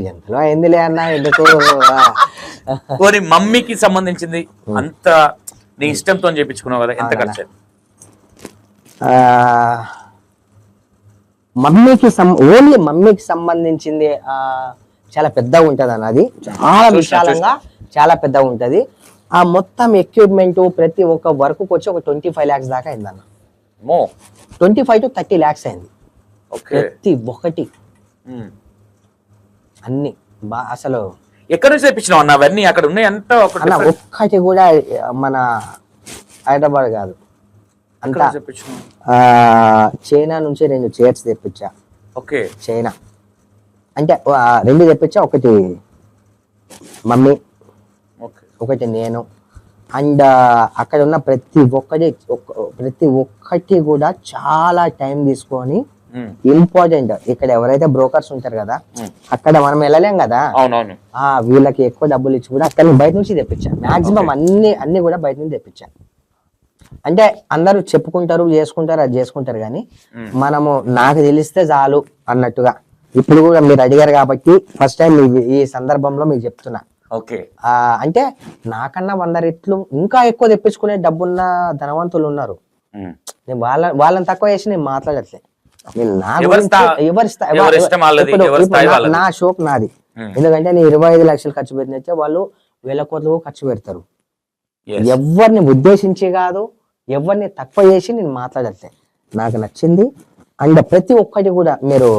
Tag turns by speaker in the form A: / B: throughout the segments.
A: ఎంతలో అయిందిలే అన్న, ఎందుకు.
B: పోనీ మమ్మీకి సంబంధించింది అంత నీ ఇష్టంతో చేయించుకున్నావు కదా, ఎంత ఖర్చు?
A: ఓన్లీ మమ్మీకి సంబంధించింది చాలా పెద్దగా ఉంటది అన్న. అది చాలా విశాలంగా చాలా పెద్దగా ఉంటది. ఆ మొత్తం ఎక్విప్మెంట్ ప్రతి ఒక్క వర్క్ వచ్చి ఒక 25 lakhs దాకా అయిందన్న. 25 to 30 lakhs అయింది ప్రతి ఒక్కటి. అన్ని అసలు
B: ఎక్కడి నుంచి తెప్పించినావు అన్న అవన్నీ? అక్కడ ఉన్నాయి అంతా
A: ఒక్కటి కూడా మన హైదరాబాద్ కాదు, అంతా చైనా నుంచి 2 చైర్స్ తెప్పించా.
B: ఓకే,
A: చైనా అంటే 2 తెప్పించా, ఒకటి మమ్మీ, ఒకటి నేను. అండ్ అక్కడ ఉన్న ప్రతి ఒక్కటి కూడా చాలా టైం తీసుకొని ఇంపార్టెంట్. ఇక్కడ ఎవరైతే బ్రోకర్స్ ఉంటారు కదా, అక్కడ మనం వెళ్ళలేం కదా, వీళ్ళకి ఎక్కువ డబ్బులు ఇచ్చి కూడా అక్కడ బయట నుంచి తెప్పించాను. మాక్సిమం అన్ని కూడా బయట నుంచి తెప్పించాను. అంటే అందరూ చెప్పుకుంటారు, చేసుకుంటారు, అది చేసుకుంటారు, కానీ మనము నాకు తెలిస్తే చాలు అన్నట్టుగా. ఇప్పుడు కూడా మీరు అడిగారు కాబట్టి ఫస్ట్ టైం ఈ సందర్భంలో మీకు చెప్తున్నా. అంటే నాకన్నా 100 రెట్లు ఇంకా ఎక్కువ తెప్పించుకునే డబ్బున్న ధనవంతులు ఉన్నారు. నేను వాళ్ళని తక్కువ చేసి నేను మాట్లాడట్లే. నా షోక్ నాది. ఎందుకంటే నేను 25 లక్షలు ఖర్చు పెట్టినచ్చే వాళ్ళు 1000 కోట్లు ఖర్చు పెడతారు. ఎవరిని ఉద్దేశించి కాదు, ఎవరిని తక్కువ చేసి నేను మాట్లాడట్లే. నాకు నచ్చింది. అండ్ ప్రతి ఒక్కటి కూడా నేను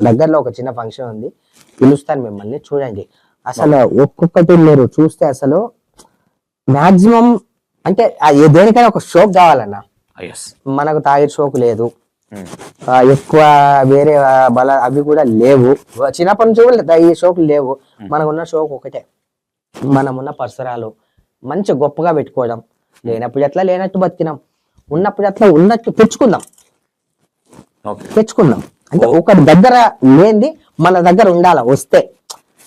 A: దగ్గరలో ఒక చిన్న ఫంక్షన్ ఉంది, పిలుస్తాను మిమ్మల్ని, చూడండి. అసలు ఒక్కొక్కటి మీరు చూస్తే అసలు మాక్సిమం అంటే దేనికైనా ఒక షోక్ కావాలన్నా. మనకు తాగే షోక్ లేదు, ఎక్కువ వేరే అవి కూడా లేవు. చిన్నప్పటి నుంచి కూడా ఈ షోకులు లేవు. మనకున్న షోక్ ఒకటే, మనమున్న పరిసరాలు మంచి గొప్పగా పెట్టుకోవడం. లేనప్పుడు ఎట్లా లేనట్టు బతికినాం, ఉన్నప్పుడు ఎట్లా ఉన్నట్టు తెచ్చుకుందాం. అంటే ఒకటి దగ్గర లేనిది మన దగ్గర ఉండాల. వస్తే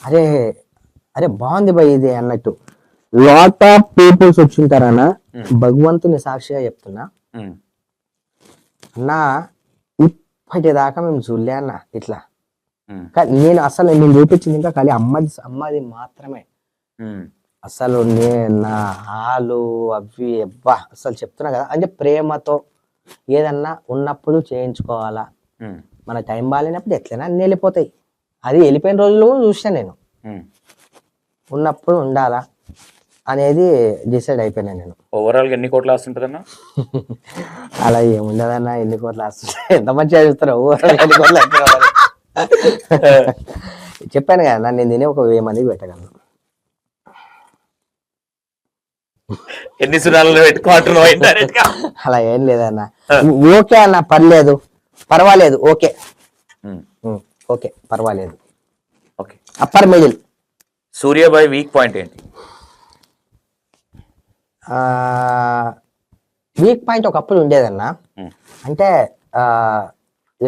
A: అరే అరే బాగుంది భయ్ ఇది అన్నట్టు. లాట్ ఆఫ్ పీపుల్స్ వచ్చింటారన్నా, భగవంతుని సాక్షిగా చెప్తున్నా అన్నా, ఇప్పటిదాకా మేము చూడలే అన్న ఇట్లా. నేను చూపించింది ఇంకా ఖాళీ అమ్మది మాత్రమే. అసలు నా హాలు అవి ఎవ్వా అసలు చెప్తున్నా కదా. అంటే ప్రేమతో ఏదన్నా ఉన్నప్పుడు చేయించుకోవాలా. మన టైం బాగాలేనప్పుడు ఎట్లైనా అన్ని వెళ్ళిపోతాయి. అది వెళ్ళిపోయిన రోజులు చూసాను నేను. ఉన్నప్పుడు ఉండాలా అనేది డిసైడ్ అయిపోయినా నేను.
B: ఓవరాల్ ఎన్ని కోట్లు ఆస్తుంటదన్నా?
A: అలా ఏముండదన్నా, ఎన్ని కోట్లు ఆస్తుంటాయి, ఎంత మంచిగా చూస్తారు. ఓవరాల్ ఎన్ని కోట్లు చెప్పాను కదా, నేను తినే ఒక 1000 మందికి పెట్టగలను.
B: ఎన్ని సునాలలో పెట్టుకుంటున్నావు?
A: అలా ఏం లేదన్నా. ఓకే అన్న, పర్వాలేదు, ఓకే పర్వాలేదు. Upper middle.
B: సూర్యాబాయ్ వీక్ పాయింట్ ఏంటి?
A: వీక్ పాయింట్ ఒకప్పుడు ఉండేదన్నా. అంటే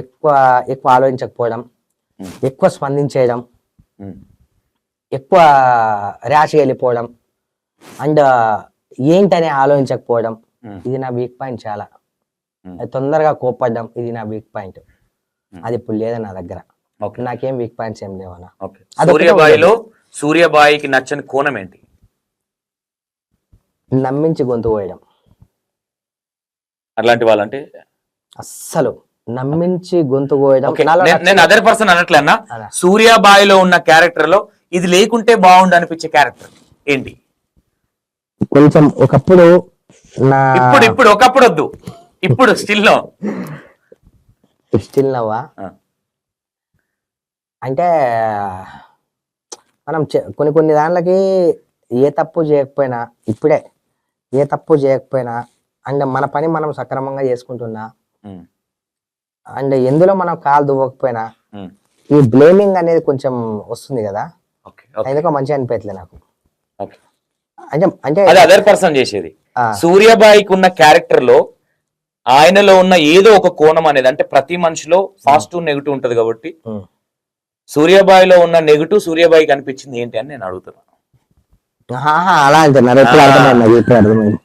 A: ఎక్కువ ఆలోచించకపోవడం, ఎక్కువ స్పందించేయడం, ఎక్కువ ర్యాష్గా వెళ్ళిపోవడం, అండ్ ఏంటనే ఆలోచించకపోవడం. ఇది నా వీక్ పాయింట్. చాలా తొందరగా కోప్పడ్డం, ఇది నా వీక్ పాయింట్. అది ఇప్పుడు లేదా నా దగ్గర. నాకేం వీక్ పాయింట్స్ ఏం లేవన్నా.
B: సూర్యాబాయికి నచ్చని కోణం ఏంటి?
A: నమ్మించి గొంతు పోయడం.
B: అట్లాంటి వాళ్ళంటే
A: అస్సలు నమ్మించి గొంతు కోయడం.
B: నేను అదర్ పర్సన్ అనట్లే అన్న, సూర్యాబాయిలో ఉన్న క్యారెక్టర్ లో ఇది లేకుంటే బాగుండు అనిపించే క్యారెక్టర్ ఏంటి?
A: కొంచెం ఒకప్పుడు
B: ఒకప్పుడు వద్దు, ఇప్పుడు స్టిల్ నవ్వా అంటే మనం కొన్ని దాంట్లకి ఏ తప్పు చేయకపోయినా, ఇప్పుడే ఏ తప్పు చేయకపోయినా, అండ్ మన పని మనం సక్రమంగా చేసుకుంటున్నా, అండ్ ఎందులో మనం కాలు దువ్వకపోయినా ఈ బ్లేమింగ్ అనేది కొంచెం వస్తుంది కదా. ఎందుకో మంచిగా అనిపించలే నాకు. అంటే అదర్ పర్సన్ చేసేది. సూర్యాబాయికి ఉన్న క్యారెక్టర్ లో ఆయనలో ఉన్న ఏదో ఒక కోణం అనేది, అంటే ప్రతి మనిషిలో పాజిటివ్ నెగిటివ్ ఉంటది కాబట్టి సూర్యాబాయిలో ఉన్న నెగిటివ్ సూర్యాబాయికి అనిపించింది ఏంటి అని నేను అడుగుతున్నా.
A: అలా అంటున్నారు, ఎప్పుడు అర్థమైంది, ఎప్పుడు అర్థమైంది.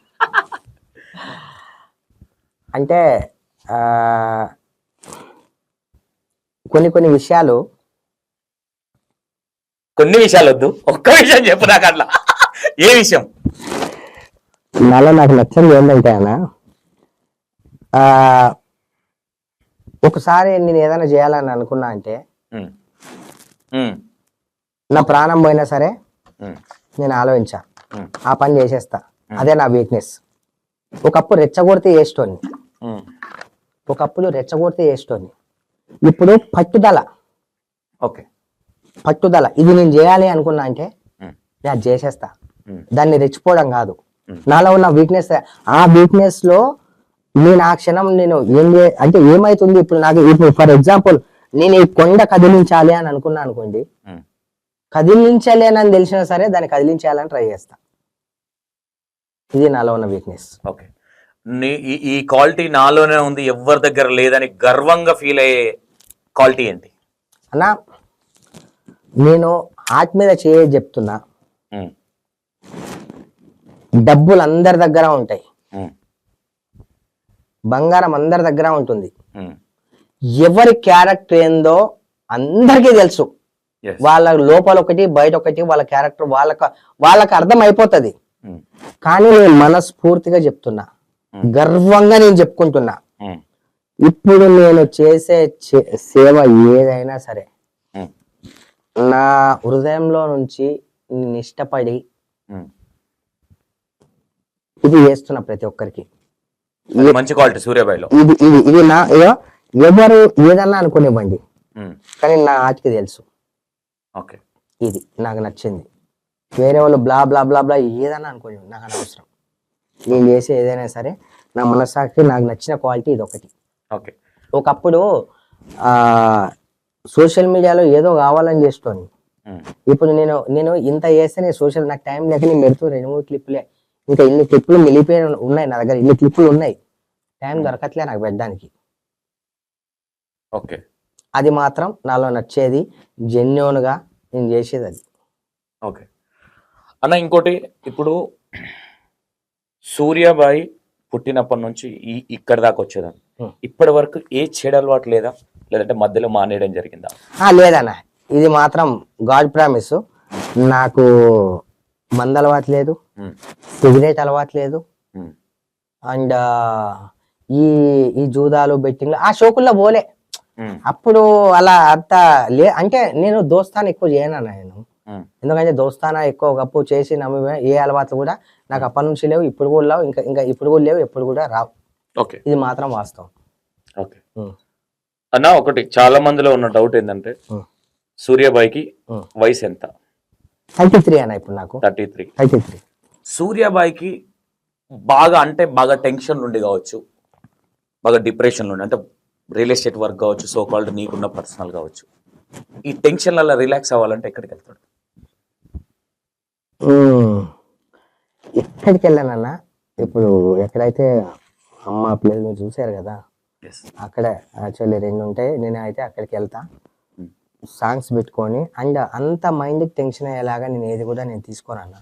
A: అంటే కొన్ని విషయాలు
C: కొన్ని విషయాలు వద్దు, ఒక్క విషయం చెప్పు నాకు అట్లా. ఏ విషయం?
B: నాలో నాకు నచ్చింది ఏంటంటే అన్న, ఒకసారి నేను ఏదైనా చేయాలని అనుకున్నా అంటే
C: ఉమ్, ఉమ్,
B: నా ప్రాణం పోయినా సరే
C: ఉమ్,
B: నేను ఆలోచించా,
C: ఉమ్,
B: ఆ పని చేసేస్తా. అదే నా వీక్నెస్. ఒకప్పుడు రెచ్చగొడితే చేసేటోని,
C: ఉమ్.
B: ఒకప్పుడు రెచ్చగొడితే చేసేటోని. ఇప్పుడు పట్టుదల,
C: ఓకే.
B: పట్టుదల ఇది నేను చేయాలి అనుకున్నా అంటే
C: ఉమ్,
B: నేను అది చేసేస్తా.
C: ఉమ్,
B: దాన్ని రెచ్చిపోవడం కాదు.
C: ఉమ్.
B: నాలో ఉన్న వీక్నెస్, ఆ వీక్నెస్ లో నేను ఆ క్షణం నేను అంటే ఏమైతుంది ఇప్పుడు నాకు, ఇప్పుడు ఫర్ ఎగ్జాంపుల్ నేను ఈ కొండ కదిలించాలి అని అనుకున్నా అనుకోండి,
C: ఉమ్.
B: కదిలించాలి అని తెలిసినా సరే దాన్ని కదిలించాలని ట్రై చేస్తా. ఇది నాలో ఉన్న వీక్నెస్.
C: ఓకే. ఈ క్వాలిటీ నాలోనే ఉంది, ఎవరి దగ్గర లేదని గర్వంగా ఫీల్ అయ్యే క్వాలిటీ ఏంటి?
B: అన్నా నేను హార్ట్ మీద చేయి చెప్తున్నా,
C: ఉమ్,
B: డబ్బులు అందరి దగ్గర ఉంటాయి,
C: ఉమ్,
B: బంగారం అందరి దగ్గర ఉంటుంది.
C: ఉమ్.
B: ఎవరి క్యారెక్టర్ ఏందో అందరికీ తెలుసు.
C: Yes.
B: వాళ్ళ లోపల ఒకటి బయట ఒకటి, వాళ్ళ క్యారెక్టర్ వాళ్ళకి అర్థం అయిపోతుంది.
C: ఉమ్,
B: కానీ నేను మనస్ఫూర్తిగా చెప్తున్నా, గర్వంగా నేను చెప్పుకుంటున్నా,
C: ఉమ్,
B: ఇప్పుడు నేను చేసే సేవ ఏదైనా సరే
C: ఉమ్,
B: నా హృదయంలో నుంచి నేను ఇష్టపడి
C: ఉమ్.
B: ఇది చేస్తున్నా ప్రతి ఒక్కరికి.
C: అది మంచి క్వాలిటీ సూర్యాబాయిలో.
B: ఇది ఇది ఇది నా ఎవరు ఏదన్నా అనుకునివ్వండి,
C: ఉమ్,
B: కానీ నా ఆటకి తెలుసు
C: ఓకే.
B: ఇది నాకు నచ్చింది. వేరే వాళ్ళు బ్లా బ్లా బ్లా బ్లా ఏదన్నా అనుకోండి, నాకు అనవసరం. నేను చేసే ఏదైనా సరే నా మనస్సాక్షి నాకు నచ్చిన క్వాలిటీ ఇది ఒకటి.
C: ఓకే.
B: ఒకప్పుడు సోషల్ మీడియాలో ఏదో కావాలని చేస్తాను.
C: ఉమ్,
B: ఇప్పుడు నేను ఇంత చేస్తే నేను సోషల్, నాకు టైం లేక నేను పెడుతూ 2-3 క్లిప్పులే, ఇంకా ఇన్ని క్లిప్పులు మిలిపోయి ఉన్నాయి నా దగ్గర, ఇన్ని క్లిప్పులు ఉన్నాయి, టైం దొరకట్లే నాకు పెట్టడానికి.
C: ఓకే.
B: అది మాత్రం నాలో నచ్చేది, జెన్యూన్ గా నేను చేసేది అది.
C: ఓకే అన్న, ఇంకోటి, ఇప్పుడు సూర్యాబాయి పుట్టినప్పటి నుంచి ఇక్కడి దాకా వచ్చేదాన్ని, ఇప్పటి వరకు ఏ చెడు అలవాటు లేదా, లేదంటే మధ్యలో మానేయడం జరిగిందా?
B: లేదన్న, ఇది మాత్రం గాడ్ ప్రామిస్. నాకు మందు అలవాటు లేదు, సిగరెట్ అలవాటు లేదు, అండ్ ఈ జూదాలు బెట్టింగ్ ఆ షోకుల్లో పోలే. అప్పుడు అలా అంత అంటే నేను దోస్తాను ఎక్కువ చేయనన్నా నేను, ఎందుకంటే దోస్తానా ఎక్కువ గప్పు చేసి నమ్మి ఏ అలవాట్లు కూడా నాకు అప్పటి నుంచి లేవు, ఇప్పుడు కూడా లేవు, ఇంకా ఇప్పుడు కూడా లేవు, ఎప్పుడు కూడా రావు.
C: ఓకే,
B: ఇది మాత్రం వాస్తవం.
C: ఓకే అన్న, ఒకటి చాలా మందిలో ఉన్న డౌట్ ఏంటంటే సూర్యాబాయికి వయసు ఎంత?
B: 33 అన్న ఇప్పుడు నాకు.
C: 33. సూర్యాబాయికి బాగా టెన్షన్ నుండి కావచ్చు, బాగా డిప్రెషన్ నుండి, అంటే రియల్ ఎస్టేట్ వర్క్ కావచ్చు, సో కాల్డ్ నీకున్న పర్సనల్ కావచ్చు, ఈ టెన్షన్లలో రిలాక్స్ అవ్వాలంటే ఎక్కడికి వెళ్తాడు?
B: ఎక్కడికి వెళ్ళానన్నా, ఇప్పుడు ఎక్కడైతే అమ్మ ప్లేస్ మీరు చూసారు కదా, అక్కడే యాక్చువల్లీ 2 ఉంటాయి. నేను అయితే అక్కడికి వెళ్తా, సాంగ్స్ పెట్టుకొని, అండ్ అంత మైండ్కి టెన్షన్ అయ్యేలాగా నేను ఏది కూడా నేను తీసుకోనన్నా.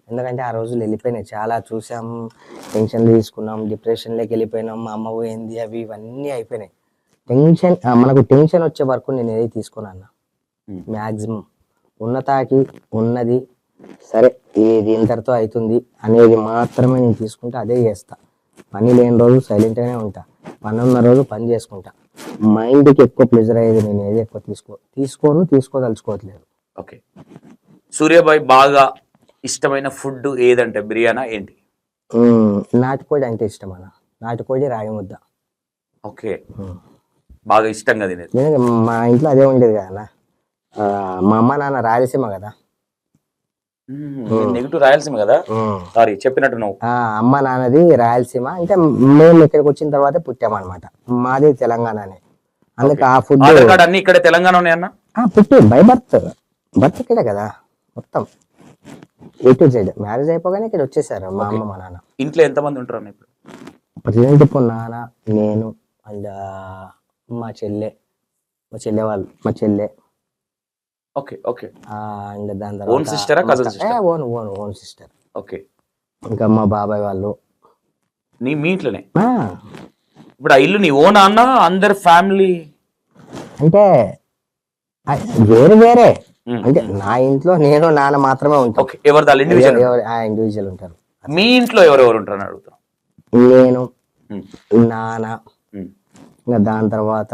B: ఎందుకంటే ఆ రోజులు వెళ్ళిపోయినాయి, చాలా చూసాం, టెన్షన్లు తీసుకున్నాం, డిప్రెషన్లోకి వెళ్ళిపోయినాం, మా అమ్మ పోయింది, అవి ఇవన్నీ అయిపోయినాయి. మనకు టెన్షన్ వచ్చే వరకు నేను ఏది తీసుకోనన్నా. మ్యాక్సిమం ఉన్నతాకి ఉన్నది సరే, ఇది ఇంతటితో అవుతుంది అనేది మాత్రమే నేను తీసుకుంటా, అదే చేస్తా. పని లేని రోజు సైలెంట్గానే ఉంటా, పని ఉన్న రోజు పని చేసుకుంటా. మైండ్కి ఎక్కువ ప్లెజర్ అయ్యేది నేను ఏది ఎక్కువ తీసుకోదలుచుకోవట్లేదు.
C: ఓకే. సూర్యాబాయి బాగా ఇష్టమైన ఫుడ్ ఏదంటే బిర్యానా ఏంటి?
B: నాటుకోడి అంటే ఇష్టం అన్న, నాటుకోడి రాగి ముద్ద.
C: ఓకే, బాగా ఇష్టంగా తినేది.
B: మా ఇంట్లో అదే ఉండేది కదా, మా అమ్మ నాన్న రాయలసీమ కదా,
C: నెగిటివ్ రాయలసీమ కదా, సారీ చెప్పినట్టు నువ్వు.
B: అమ్మ నాన్నది రాయలసీమ, అంటే మేము ఇక్కడికి వచ్చిన తర్వాత పుట్టామన్నమాట, మాది తెలంగాణనే. అందుకే ఆ ఫుడ్
C: అన్ని ఇక్కడ తెలంగాణ ఉన్నాయన్న,
B: పుట్టి బై బర్త్ ఇక్కడే కదా మొత్తం A to Z. మ్యారేజ్ అయిపోగానే ఇక్కడ వచ్చేసారు మా అమ్మ మా నాన్న.
C: ఇంట్లో ఎంతమంది ఉంటారు అన్న ఇప్పుడు?
B: ప్రజెంట్ ఇప్పుడు నాన్న, నేను అండ్ మా చెల్లె వాళ్ళు, మా చెల్లె.
C: Okay okay.
B: అండ్ దాని
C: తర్వాత ఓన్ సిస్టరా cousin sister?
B: Own sister.
C: Okay.
B: ఇంకా మా బాబాయ్ వాళ్ళు
C: మీ ఇంట్లోనే. ఇప్పుడు ఆ ఇల్లు నీ ఓన్ అన్న అందరు ఫ్యామిలీ
B: అంటే వేరే అంటే నా ఇంట్లో నేను నాన్న మాత్రమే ఉంటాం.
C: ఓకే, ఎవరిది వాళ్ళు ఇండివిజువల్.
B: ఇండివిజువల్ ఉంటారు.
C: మీ ఇంట్లో ఎవరెవరు ఉంటారని అడుగుతాను.
B: నేను, నాన్న, ఇంకా దాని తర్వాత